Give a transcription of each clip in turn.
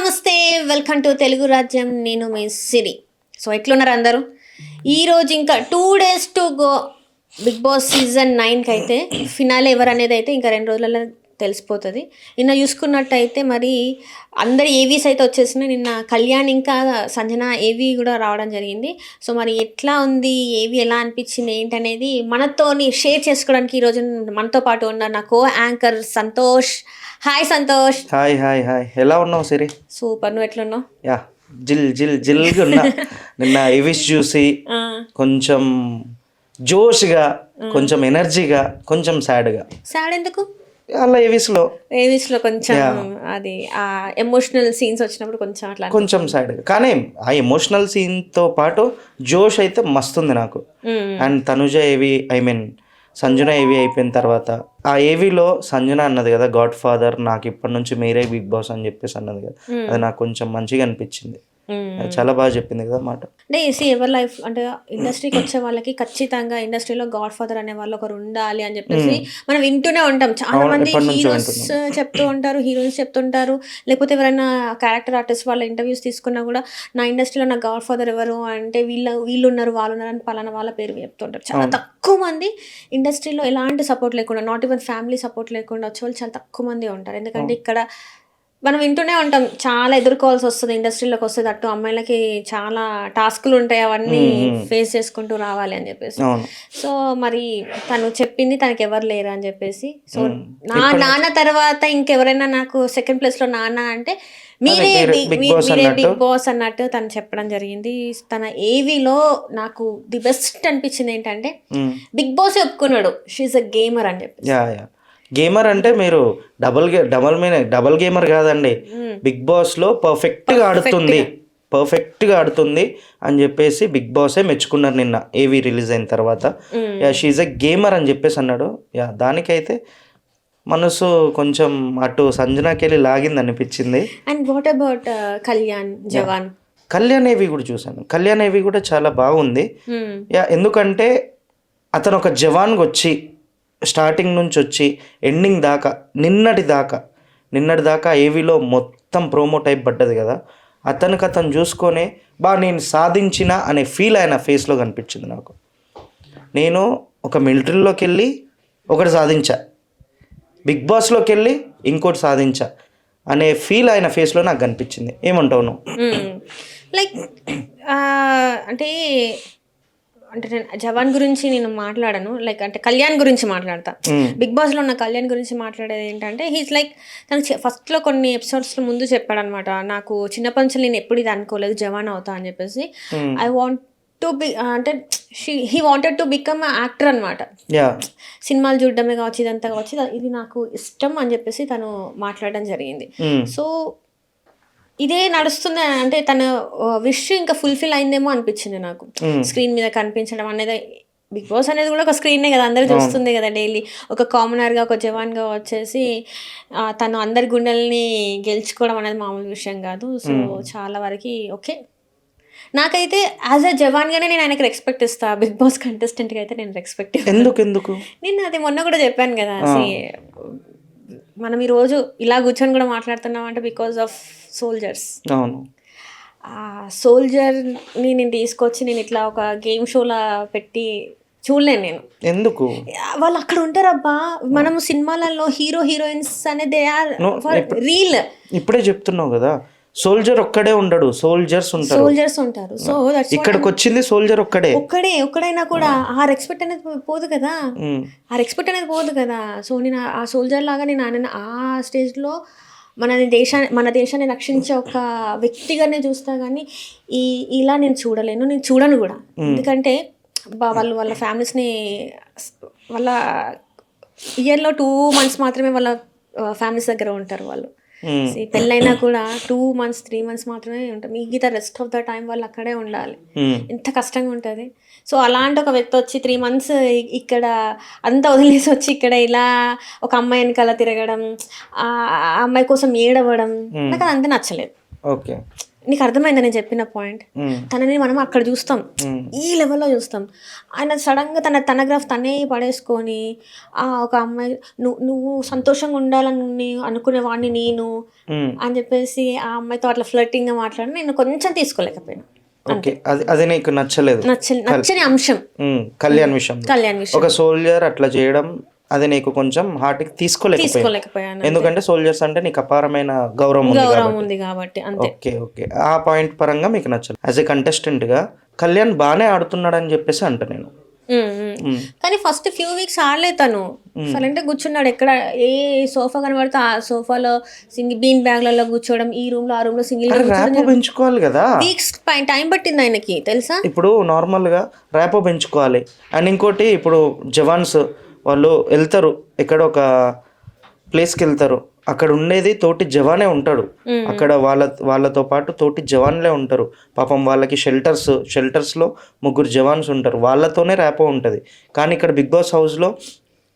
నమస్తే, welcome to Telugu రాజ్యం. నేను మీ సిరి. సో ఎట్లున్నారు అందరూ? ఈరోజు ఇంకా 2 days to go Bigg Boss season 9కి అయితే ఫినాలే ఎవరు అనేది అయితే ఇంకా 2 రోజులలో తెలిసిపోతుంది. నిన్న చూసుకున్నట్టయితే మరి అందరి ఏవీస్ అయితే వచ్చేసినాయి. నిన్న కళ్యాణ్ ఇంకా సంజన ఏవీ కూడా రావడం జరిగింది. సో మరి ఎట్లా ఉంది, ఏవి ఎలా అనిపించింది ఏంటనేది మనతోని షేర్ చేసుకోవడానికి ఈరోజు మనతో పాటు ఉన్న నా co anchor Santosh. Hi Santosh. Hi hi hi, ఎలా ఉన్నావు సిరి? సూపర్, నువ్వు ఎట్లున్నావు? యా, జిల్గా ఉన్నా. నిన్న ఎవిస్ చూసి కొంచెం జోష్గా, కొంచెం ఎనర్జీగా, కొంచెం సాడ్గా. సాడ్ ఎందుకు? అలా ఎవిస్లో కొంచెం అది ఆ ఎమోషనల్ సీన్స్ వచ్చినప్పుడు కొంచెం అట్లా కొంచెం సాడ్గా, కానీ ఆ ఎమోషనల్ సీన్తో పాటు జోష్ అయితే మస్తుంది నాకు. అండ్ తనుజ ఏవి, ఐ మీన్ సంజన ఏవి అయిపోయిన తర్వాత ఆ ఏవిలో సంజన అన్నది కదా, గాడ్ ఫాదర్ నాకు ఇప్పటి నుంచి మీరే బిగ్ బాస్ అని చెప్పేసి అన్నది కదా, అది నాకు కొంచెం మంచిగా అనిపించింది. చాలా బాగా చెప్పింది కదా మాట. అంటే ఎవరి లైఫ్ అంటే ఇండస్ట్రీకి వచ్చే వాళ్ళకి ఖచ్చితంగా ఇండస్ట్రీలో గాడ్ ఫాదర్ అనే వాళ్ళు ఒకరు ఉండాలి అని చెప్పేసి మనం వింటూనే ఉంటాం. చాలా మంది హీరోస్ చెప్తూ ఉంటారు, హీరోయిన్స్ చెప్తుంటారు, లేకపోతే ఎవరైనా క్యారెక్టర్ ఆర్టిస్ట్ వాళ్ళ ఇంటర్వ్యూస్ తీసుకున్నా కూడా నా ఇండస్ట్రీలో నా గాడ్ ఫాదర్ ఎవరు అంటే వీళ్ళు ఉన్నారు, వాళ్ళు ఉన్నారు అని పలానా వాళ్ళ పేరు చెప్తుంటారు. చాలా తక్కువ మంది ఇండస్ట్రీలో ఎలాంటి సపోర్ట్ లేకుండా, నాట్ ఈవెన్ ఫ్యామిలీ సపోర్ట్ లేకుండా వచ్చే వాళ్ళు చాలా తక్కువ మంది ఉంటారు. ఎందుకంటే ఇక్కడ మనం వింటూనే ఉంటాం, చాలా ఎదుర్కోవాల్సి వస్తుంది ఇండస్ట్రీలోకి వస్తుంది. అటు అమ్మాయిలకి చాలా టాస్కులు ఉంటాయి, అవన్నీ ఫేస్ చేసుకుంటూ రావాలి అని చెప్పేసి. సో మరి తను చెప్పింది తనకి ఎవరు లేరు అని చెప్పేసి. సో నా నాన్న తర్వాత ఇంకెవరైనా నాకు సెకండ్ ప్లేస్లో నాన్న అంటే మీరే బిగ్ బాస్ అన్నట్టు తను చెప్పడం జరిగింది. తన ఏవీలో నాకు ది బెస్ట్ అనిపించింది ఏంటంటే బిగ్ బాస్ ఒప్పుకున్నాడు షీఈస్ అ గేమర్ అని చెప్పి. గేమర్ అంటే మీరు డబల్ గేమర్ కాదండి, బిగ్ బాస్లో పర్ఫెక్ట్గా ఆడుతుంది అని చెప్పేసి బిగ్ బాసే మెచ్చుకున్నారు నిన్న ఏవి రిలీజ్ అయిన తర్వాత. షీఈ్ ఎ గేమర్ అని చెప్పేసి అన్నాడు. దానికైతే మనసు కొంచెం అటు సంజనాకి వెళ్ళి లాగింది అనిపించింది. అండ్ వాట్ అబౌట్ కళ్యాణ్ ఏవి కూడా చూశాను. కళ్యాణ్ ఏవి కూడా చాలా బాగుంది. ఎందుకంటే అతను ఒక జవాన్గా వచ్చి స్టార్టింగ్ నుంచి వచ్చి ఎండింగ్ దాకా నిన్నటి దాకా ఏవీలో మొత్తం ప్రోమో టైప్ పడ్డది కదా, అతను చూసుకొనే నేను సాధించిన అనే ఫీల్ ఆయన ఫేస్లో కనిపించింది నాకు. నేను ఒక మిలిటరీలోకి వెళ్ళి ఒకటి సాధించా, బిగ్ బాస్లోకి వెళ్ళి ఇంకోటి సాధించా అనే ఫీల్ ఆయన ఫేస్లో నాకు కనిపించింది. ఏమంటావు నువ్వు? లైక్ అంటే నేను జవాన్ గురించి నేను మాట్లాడను, లైక్ అంటే కళ్యాణ్ గురించి మాట్లాడతా. బిగ్ బాస్లో ఉన్న కళ్యాణ్ గురించి మాట్లాడేది ఏంటంటే హీస్ లైక్ తనకు ఫస్ట్లో కొన్ని ఎపిసోడ్స్లో ముందు చెప్పాడనమాట, నాకు చిన్నప్పటి నుంచి నేను ఎప్పుడు ఇది అనుకోలేదు జవాన్ అవుతా అని చెప్పేసి. ఐ వాంట్ టు బి అంటే he wanted to become actor అనమాట. సినిమాలు చూడడమే కావచ్చు, ఇదంతా కావచ్చు, ఇది నాకు ఇష్టం అని చెప్పేసి తను మాట్లాడడం జరిగింది. సో ఇదే నడుస్తుంది అంటే తన విష్ ఇంకా ఫుల్ఫిల్ అయిందేమో అనిపించింది నాకు. స్క్రీన్ మీద కనిపించడం అనేది, బిగ్ బాస్ అనేది కూడా ఒక స్క్రీనే కదా, అందరూ చూస్తుంది కదా డైలీ. ఒక కామనర్గా, ఒక జవాన్గా వచ్చేసి తను అందరి గుండెల్ని గెలుచుకోవడం అనేది మామూలు విషయం కాదు. సో చాలా వరకు ఓకే, నాకైతే యాజ్ అ జవాన్గానే నేను ఆయనకి రెస్పెక్ట్ ఇస్తాను. బిగ్ బాస్ కంటెస్టెంట్గా అయితే నేను రెస్పెక్ట్ ఎందుకు నేను అది మొన్న కూడా చెప్పాను కదా, మనం ఈరోజు ఇలా కూర్చొని కూడా మాట్లాడుతున్నాం అంటే బికాజ్ ఆఫ్ సోల్జర్స్. అవును, ఆ సోల్జర్ని నేను తీసుకొచ్చి నేను ఇట్లా ఒక గేమ్ షోలా పెట్టి చూడలేను నేను. ఎందుకు? వాళ్ళు అక్కడ ఉంటారబ్బా. మనము సినిమాలలో హీరోయిన్స్ అనేది దే ఆర్ రీల్. ఇప్పుడే చెప్తున్నావు కదా, సోల్జర్ ఒక్కడే ఉండడు, సోల్జర్స్ ఉంటారు. సో ఇక్కడికి వచ్చింది సోల్జర్ ఒక్కడైనా కూడా ఆ రెస్పెక్ట్ అనేది పోదు కదా. సో నేను ఆ సోల్జర్ లాగా నేను ఆ స్టేజ్లో మన దేశాన్ని రక్షించే ఒక వ్యక్తిగానే చూస్తా, కానీ ఇలా నేను చూడను కూడా. ఎందుకంటే వాళ్ళ ఫ్యామిలీస్ని వాళ్ళ ఇయర్లో 2 months మాత్రమే వాళ్ళ ఫ్యామిలీస్ దగ్గర ఉంటారు. వాళ్ళు పెళ్ళైనా కూడా 2 months 3 months మాత్రమే ఉంటారు, మిగతా రెస్ట్ ఆఫ్ ద టైం వాళ్ళు అక్కడే ఉండాలి. ఎంత కష్టంగా ఉంటుంది. సో అలాంటి ఒక వ్యక్తి వచ్చి 3 months ఇక్కడ అంతా వదిలేసి వచ్చి ఇక్కడ ఇలా ఒక అమ్మాయి వెనకాల తిరగడం, ఆ అమ్మాయి కోసం ఏడవడం నాకు అదంతా నచ్చలేదు. ఓకే, నీకు అర్థమైందా నేను చెప్పిన పాయింట్? తనని మనం అక్కడ చూస్తాం, ఈ లెవెల్లో చూస్తాం. ఆయన సడన్గా తన గ్రాఫ్ తనే పడేసుకొని ఒక అమ్మాయి నువ్వు సంతోషంగా ఉండాలని అనుకునేవాడిని నేను అని చెప్పేసి ఆ అమ్మాయితో అట్లా ఫ్లర్టింగ్గా మాట్లాడి నేను కొంచెం తీసుకోలేకపోయాను. ఓకే, అది నీకు నచ్చలేదు, నచ్చని అంశం కళ్యాణ్ విషయం. ఒక సోల్జర్ అట్లా చేయడం అది నీకు కొంచెం హార్ట్కి తీసుకోలేకపోయాను. ఎందుకంటే సోల్జర్స్ అంటే నీకు అపారమైన గౌరవం ఉంది కాబట్టి. ఓకే ఓకే, ఆ పాయింట్ పరంగా మీకు నచ్చలేదు. యాజ్ ఎ కంటెస్టెంట్ గా కళ్యాణ్ బాగానే ఆడుతున్నాడు అని చెప్పేసి అంట నేను. కానీ ఫస్ట్ ఫ్యూ వీక్స్ ఆడలేదు తను, సైలెంట్ కూర్చున్నాడు. ఎక్కడ ఏ సోఫా కనబడితే ఆ సోఫాలో బీన్ బ్యాగ్లలో కూర్చోవడం, ఈ రూమ్ లో ఆ రూమ్ లో సింగిల్ పెంచుకోవాలి కదా. వీక్స్ టైం పట్టింది ఆయనకి తెలుసా. ఇప్పుడు నార్మల్ గా ర్యాపో పెంచుకోవాలి. అండ్ ఇంకోటి, ఇప్పుడు జవాన్స్ వాళ్ళు వెళ్తారు, ఎక్కడ ఒక ప్లేస్కి వెళ్తారు, అక్కడ ఉండేది తోటి జవానే ఉంటాడు. అక్కడ వాళ్ళతో పాటు తోటి జవాన్లే ఉంటారు. పాపం వాళ్ళకి షెల్టర్స్లో 3 జవాన్స్ ఉంటారు, వాళ్ళతోనే ర్యాపో ఉంటుంది. కానీ ఇక్కడ బిగ్ బాస్ హౌస్లో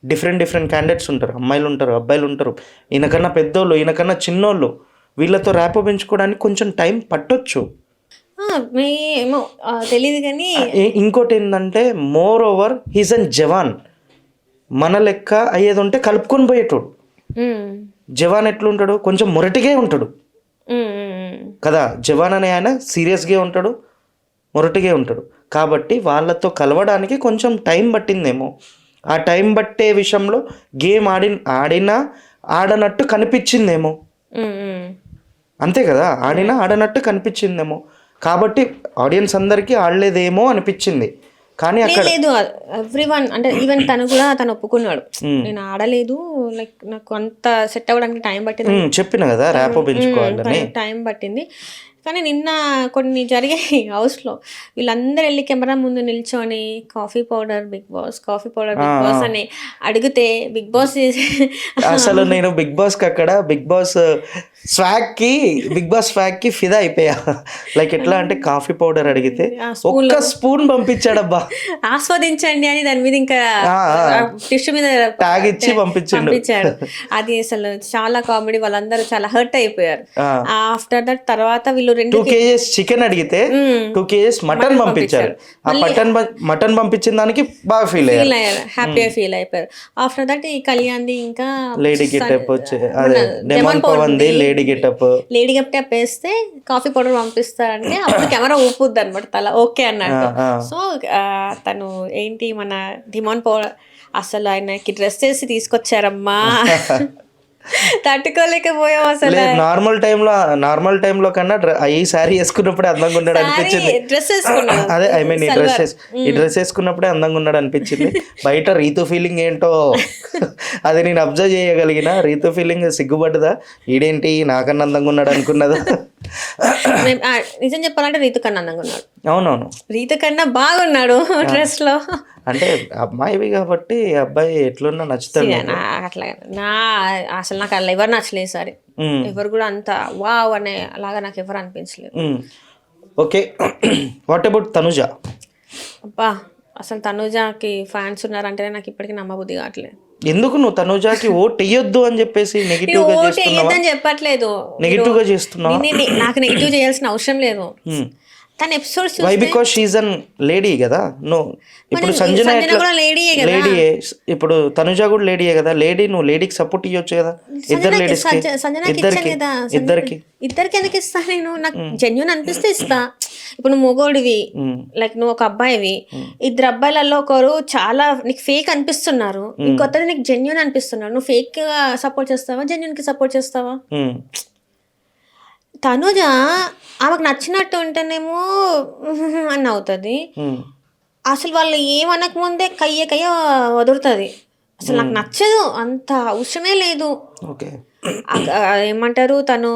డిఫరెంట్ క్యాండిడేట్స్ ఉంటారు, అమ్మాయిలు ఉంటారు, అబ్బాయిలు ఉంటారు, ఈయనకన్నా పెద్దోళ్ళు, ఈయనకన్నా చిన్నోళ్ళు. వీళ్ళతో ర్యాపో పెంచుకోవడానికి కొంచెం టైం పట్టొచ్చు, ఏమో తెలియదు. కానీ ఇంకోటి ఏంటంటే, మోర్ ఓవర్ హీజ్ అన్ జవాన్. మన లెక్క అయ్యేది ఉంటే కలుపుకొని పోయేటోడు. జవాన్ ఎట్లుంటాడు, కొంచెం మొరటిగా ఉంటాడు కదా. జవాన్ అనే ఆయన సీరియస్గా ఉంటాడు, మొరటిగా ఉంటాడు. కాబట్టి వాళ్ళతో కలవడానికి కొంచెం టైం పట్టిందేమో. ఆ టైం పట్టే విషయంలో గేమ్ ఆడినా ఆడనట్టు కనిపించిందేమో. అంతే కదా, ఆడనట్టు కనిపించిందేమో. కాబట్టి ఆడియన్స్ అందరికీ ఆడలేదేమో అనిపించింది. కానీ అక్కడ లేదు, ఎవ్రీవన్ అంటే ఈవెన్ తను ఒప్పుకున్నాడు, నేను ఆడలేదు, లైక్ నాకు అంత సెట్ అవ్వడానికి టైం పట్టింది. చెప్పిన కదా ర్యాపో పెంచుకోవాలని టైం పట్టింది. కానీ నిన్న కొన్ని జరిగాయి హౌస్లో. వీళ్ళందరూ వెళ్ళి కెమెరా ముందు నిల్చొని కాఫీ పౌడర్ బిగ్ బాస్ అని అడిగితే బిగ్ బాస్ అసలు నేను బిగ్ బాస్కి అక్కడ బిగ్ బాస్ స్వాగ్ కి ఫిదా అయిపోయా. లైక్ ఎట్లా అంటే కాఫీ పౌడర్ అడిగితే ఒక్క స్పూన్ పంపించాడబ్బా, ఆస్వాదించండి అని దాని మీద ఇంకా టిష్యూ మీద ట్యాగ్ ఇచ్చి పంపించాడు. అది అసలు చాలా కామెడీ. వాళ్ళందరూ చాలా హర్ట్ అయిపోయారు. ఆఫ్టర్ దట్ తర్వాత వీళ్ళు 2 kgs చికెన్ అడిగితే 2 kgs మటన్ పంపించారు. ఆ మటన్ పంపించిన దానికి బాగా ఫీల్ అయ్యారు, హ్యాపీగా ఫీల్ అయిపోయారు. ఆఫ్టర్ దట్ ఈ కళ్యాణ్ది ఇంకా లేడీ గెటప్ అదే డెమాన్ పవన్ది లేడీ గెటప్ వేస్తే కాఫీ పౌడర్ పంపిస్తారంటే అప్పుడు కెమెరా ఊపుద్ది అనమాట తల ఓకే అన్నట్టు. సో తను ఏంటి మన డిమాండ్ పౌడర్ అసలు ఆయనకి డ్రెస్ చేసి తీసుకొచ్చారమ్మా, తట్టుకోలేకపోయాం అసలు. నార్మల్ టైంలో కన్నా ఈ శారీ వేసుకున్నప్పుడే అందంగా ఉన్నాడు అనిపించింది. అదే ఐ మీన్ ఈ డ్రెస్ వేసుకున్నప్పుడే అందంగా ఉన్నాడు అనిపించింది. బయట రీతు ఫీలింగ్ ఏంటో అది నేను అబ్జర్వ్ చేయగలిగిన. రీతు ఫీలింగ్ సిగ్గుపడ్డదా, ఈడేంటి నాకన్నా అందంగా ఉన్నాడు అనుకున్నదా? నిజం చెప్పాలంటే రీతు కన్నా అందంగా ఉన్నాడు. అవునవును, రీతు కన్నా బాగున్నాడు డ్రెస్ లో. అంటే అమ్మాయివి కాబట్టి అబ్బాయి ఎట్లున్నా నచ్చుతాడు. అట్లా అసలు నాకు అలా ఎవరు నచ్చలేదు సరే, ఎవరు కూడా అంత వావ్ అనే అలాగా నాకు ఎవరు అనిపించలేదు. Okay, what about Tanuja? అబ్బా అసలు తనుజాకి ఫ్యాన్స్ ఉన్నారంటేనే నాకు ఇప్పటికీ నమ్మబుద్ధి కావట్లేదు. ఎందుకు నువ్వు తనుజాకి ఓట్ వేయొద్దు అని చెప్పేసి నెగిటివ్ గా చెప్పట్లేదు, నెగిటివ్ గా చేస్తున్నావు. నాకు నెగిటివ్ చేయాల్సిన అవసరం లేదు. తన episodes why because she is an lady కదా. నో, ఇప్పుడు సంజన లేడీయే, ఇప్పుడు తనుజ కూడా లేడీయే కదా. లేడీ, నువ్వు లేడీకి సపోర్ట్ ఇవ్వచ్చు కదా. ఇద్దరికి ఎందుకు ఇస్తా నేను? నాకు జెన్యూన్ అనిపిస్తే ఇస్తా. ఇప్పుడు నువ్వు మొగోడివి, లైక్ నువ్వు ఒక అబ్బాయివి, 2 అబ్బాయిలలో ఒకరు చాలా నీకు ఫేక్ అనిపిస్తున్నారు, ఇంకొకటి నీకు జెన్యూన్ అనిపిస్తున్నారు. నువ్వు ఫేక్ గా సపోర్ట్ చేస్తావా, జెన్యూన్ కి సపోర్ట్ చేస్తావా? తనుజ ఆమెకు నచ్చినట్టు ఉంటేనేమో అని అవుతుంది. అసలు వాళ్ళు ఏమనక ముందే కయ్య వదులుతుంది. అసలు నాకు నచ్చదు, అంత అవసరమే లేదు. ఏమంటారు, తను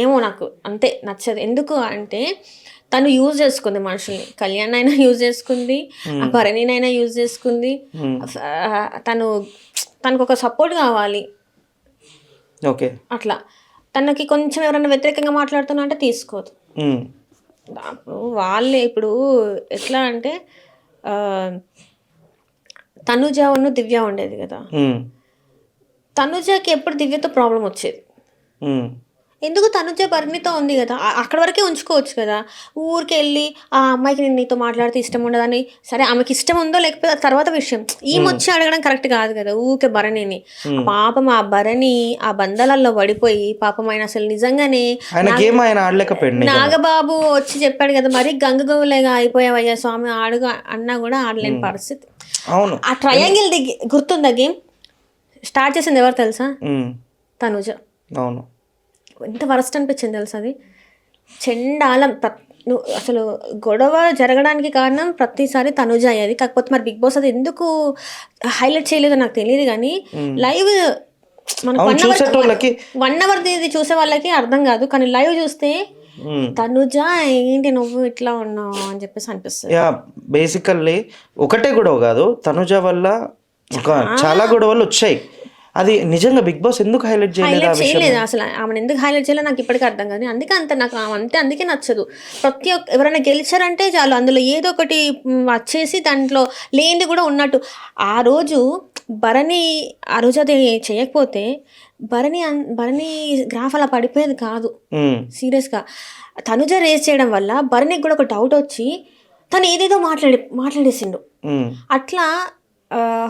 ఏమో నాకు అంతే నచ్చదు. ఎందుకు అంటే తను యూజ్ చేసుకుంది మనుషుల్ని. కళ్యాణ్ అయినా యూజ్ చేసుకుంది, ఆ భరణినైనా యూజ్ చేసుకుంది. తనకు ఒక సపోర్ట్ కావాలి. ఓకే, అట్లా తనకి కొంచెం ఎవరైనా వ్యతిరేకంగా మాట్లాడుతున్నా అంటే తీసుకోదు. వాళ్ళే ఇప్పుడు ఎట్లా అంటే తనుజ దివ్య ఉండేది కదా. తనుజకి ఎప్పుడు దివ్యతో ప్రాబ్లం వచ్చేది. ఎందుకు తనుజ భరణితో ఉంది కదా, అక్కడ వరకే ఉంచుకోవచ్చు కదా. ఊరికి వెళ్ళి ఆ అమ్మాయికి నేను నీతో మాట్లాడితే ఇష్టం ఉండదని, సరే ఆమెకి ఇష్టం ఉందో లేకపోతే తర్వాత విషయం, వచ్చి అడగడం కరెక్ట్ కాదు కదా ఊరికే భరణిని. పాపం ఆ భరణి ఆ బంధాలలో పడిపోయి పాపం ఆయన అసలు నిజంగానే నాగబాబు వచ్చి చెప్పాడు కదా, మరి గంగగోవులేగా అయిపోయావయ్యా స్వామి ఆడుగా అన్నా కూడా ఆడలేని పరిస్థితి. అవును, ఆ ట్రయాంగిల్ గుర్తుందా గేమ్ స్టార్ట్ చేసింది ఎవరు తెలుసా? తనుజ. అవును, ఎంత వరస్ట్ అనిపించింది తెలుసా అది. చెండాలం. అసలు గొడవ జరగడానికి కారణం ప్రతిసారి తనుజ అయ్యేది. కాకపోతే మరి బిగ్ బాస్ అది ఎందుకు హైలైట్ చేయలేదో నాకు తెలియదు కానీ లైవ్ మనకు 1 అవర్ ఇది చూసే వాళ్ళకి అర్థం కాదు, కానీ లైవ్ చూస్తే తనుజ ఏంటి నువ్వు ఇట్లా ఉన్నావు అని చెప్పేసి అనిపిస్తుంది. బేసికల్లీ ఒకటే గొడవ కాదు, తనుజ వల్ల చాలా గొడవలు వచ్చాయి. అది నిజంగా బిగ్ బాస్ ఎందుకు హైలైట్ చేయలేదు అసలు, ఆమెను ఎందుకు హైలైట్ చేయలేదు నాకు ఇప్పటికీ అర్థం కాదు. అందుకే నాకు అందుకే నచ్చదు. ప్రతి ఒక్క ఎవరైనా గెలిచారంటే చాలు అందులో ఏదో ఒకటి వచ్చేసి దాంట్లో లేనిది కూడా ఉన్నట్టు. ఆ రోజు భరణి ఆ రోజు అది చేయకపోతే భరణి గ్రాఫ్ అలా పడిపోయేది కాదు. సీరియస్గా తనుజ రేస్ చేయడం వల్ల భరణికి కూడా ఒక డౌట్ వచ్చి తను ఏదేదో మాట్లాడేసిండు. అట్లా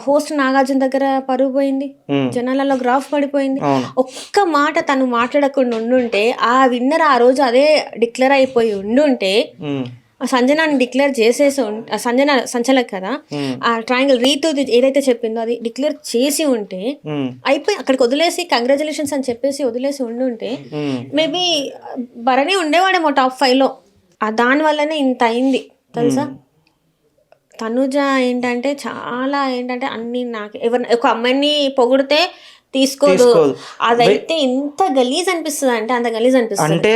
హోస్ట్ నాగార్జున దగ్గర పరుగు పోయింది, జనాలలో గ్రాఫ్ పడిపోయింది. ఒక్క మాట తను మాట్లాడకుండా ఉండుంటే ఆ విన్నర్ ఆ రోజు అదే డిక్లేర్ అయిపోయి ఉండుంటే, సంజనాని డిక్లేర్ చేసేసి సంచలక్ కదా ఆ ట్రయాంగిల్ రీతు ఏదైతే చెప్పిందో అది డిక్లేర్ చేసి ఉంటే అయిపోయి అక్కడికి వదిలేసి కంగ్రాచులేషన్స్ అని చెప్పేసి వదిలేసి ఉండుంటే మేబీ భరణి ఉండేవాడేమో టాప్ 5లో. దానివల్లనే ఇంత అయింది తెలుసా. తనుజ ఏంటంటే చాలా అన్ని నాకు ఒక అమ్మాయిని పొగిడితే తీసుకోదు, అదైతే ఎంత గలీజ్ అనిపిస్తుంది అంటే అంత గలీజ్ అనిపిస్తుంది. అంటే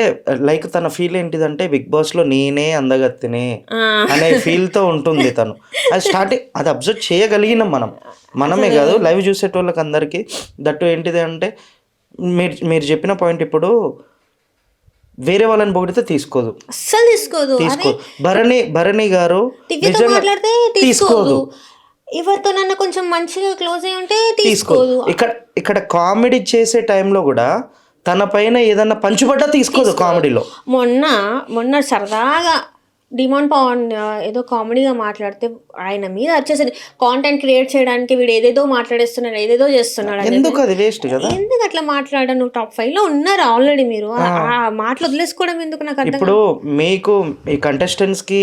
లైక్ తన ఫీల్ ఏంటిదంటే బిగ్ బాస్ లో నేనే అందగత్తినే అనే ఫీల్ తో ఉంటుంది తను. అది స్టార్టింగ్ అది అబ్జర్వ్ చేయగలిగినాం మనమే కాదు లైవ్ చూసేటోళ్ళకి అందరికి. దట్టు ఏంటిది అంటే మీరు చెప్పిన పాయింట్, ఇప్పుడు వేరే వాళ్ళని పొగిడితే తీసుకోదు, అస్సలు తీసుకోదు. భరణి గారు మాట్లాడితే తీసుకోదు, ఎవరితో నన్ను కొంచెం మంచిగా క్లోజ్ అయి ఉంటే తీసుకోదు. ఇక్కడ కామెడీ చేసే టైంలో కూడా తన పైన ఏదన్నా పంచుబడ్డా తీసుకోదు. కామెడీలో మొన్న సరదాగా డిమాండ్ పవన్ ఏదో కామెడీగా మాట్లాడితే ఆయన మీద వచ్చేసరి కాంటెంట్ క్రియేట్ చేయడానికి వీడు ఏదేదో మాట్లాడేస్తున్నాడు, ఏదేదో చేస్తున్నాడు. ఎందుకు అది వేస్ట్ కదా, ఎందుకు అట్లా మాట్లాడా? నువ్వు టాప్ 5లో ఉన్నారు ఆల్రెడీ, మీరు ఆ మాటలు వదిలేసుకోవడం ఎందుకు నాకు అర్థం. ఇప్పుడు మీకు ఈ కంటెస్టెంట్స్ కి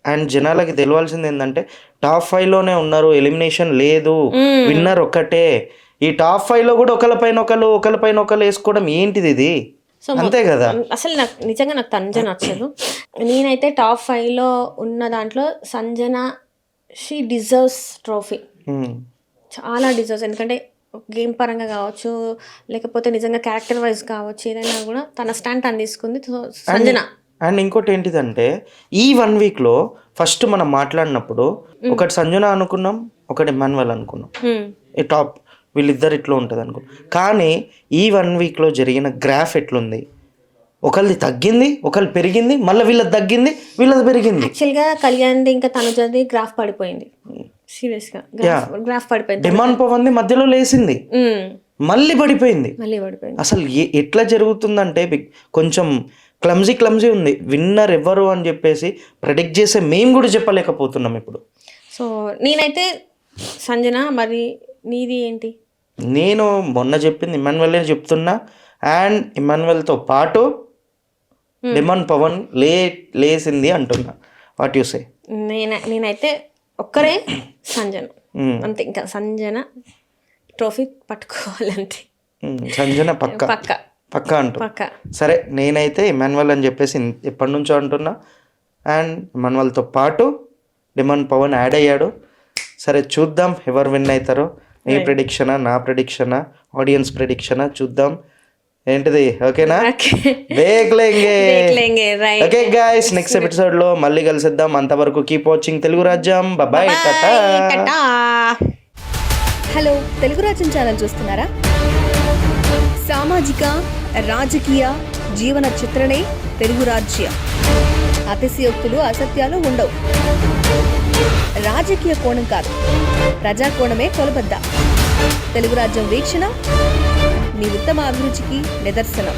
అండ్ జనాలకి తెలియాల్సింది ఏంటంటే టాప్ 5లోనే ఉన్నారు, ఎలిమినేషన్ లేదు, విన్నర్ ఒక్కటే. ఈ టాప్ 5లో కూడా ఒకళ్ళపైన ఒకళ్ళు వేసుకోవడం ఏంటిది ఇది? అంతే కదా. అసలు నిజంగా నాకు తనుజ నచ్చదు. నేనైతే టాప్ 5లో ఉన్న దాంట్లో సంజన షీ డిజర్వ్స్ ట్రోఫీ, చాలా డిజర్వ్స్. ఎందుకంటే గేమ్ పరంగా కావచ్చు లేకపోతే నిజంగా క్యారెక్టర్ వైజ్ కావచ్చు, ఏదైనా కూడా తన స్టాండ్ తను తీసుకుంది సంజన. అండ్ ఇంకోటి ఏంటిదంటే ఈ 1 వీక్లో ఫస్ట్ మనం మాట్లాడినప్పుడు ఒకటి సంజన అనుకున్నాం, ఒకటి ఇమ్మాన్యుయల్ అనుకున్నాం. ఈ టాప్ వీళ్ళిద్దరు ఇట్లా ఉంటుంది అనుకో. కానీ ఈ 1 వీక్లో జరిగిన గ్రాఫ్ ఎట్లుంది, ఒకళ్ళది తగ్గింది, ఒకళ్ళు పెరిగింది, మళ్ళీ వీళ్ళది తగ్గింది, వీళ్ళది పెరిగింది. యాక్చువల్గా కళ్యాణ్ది ఇంకా తనుజది గ్రాఫ్ పడిపోయింది, సీరియస్గా గ్రాఫ్ పడిపోయింది. డిమాండ్ పవన్ది మధ్యలో లేసింది, మళ్ళీ పడిపోయింది. అసలు ఎట్లా జరుగుతుందంటే కొంచెం క్లమ్జీ ఉంది. విన్నర్ ఎవరు అని చెప్పేసి ప్రెడిక్ట్ చేసే మేము కూడా చెప్పలేకపోతున్నాం ఇప్పుడు. సో నేనైతే సంజన. మరి నీది ఏంటి? నేను మొన్న చెప్పింది ఇమ్మాన్యుయల్ చెప్తున్నా. అండ్ ఇమ్మాన్యుయల్తో పాటు డిమాండ్ పవన్ లేసింది అంటున్నా. What you say? నేనైతే ఒక్కరే సంజన, అంతే. ఇంకా సంజన ట్రోఫీ పట్టుకోవాలంతే. సంజన పక్క అంటూ. సరే, నేనైతే ఇమ్మాన్యుయల్ అని చెప్పేసి ఎప్పటి నుంచో అంటున్నా. అండ్ ఇమ్మాన్యుయల్తో పాటు డిమాండ్ పవన్ యాడ్ అయ్యాడు. సరే, చూద్దాం ఎవరు విన్ అవుతారో. నీ ప్రెడిక్షనా, నా ప్రెడిక్షనా, ఆడియన్స్ ప్రెడిక్షనా, చూద్దాం ఏంటిది. ఓకేనా? ఓకే గైస్, నెక్స్ట్ ఎపిసోడ్ లో మళ్ళీ కలిసిద్దాం. అంతవరకు కీప్ వాచింగ్ తెలుగు రాజ్యం. బాయ్. హలో, తెలుగు రాజ్యం ఛానల్ చూస్తున్నారా? సామాజిక రాజకీయ జీవన చిత్రణే తెలుగు రాజ్యం. అతిశయోక్తులు అసత్యాలు ఉండవు. రాజకీయ కోణం కాదు, ప్రజా కోణమే కొలబద్ద. తెలుగు రాజ్యం వీక్షణ మీ ఉత్తమ అభిరుచికి నిదర్శనం.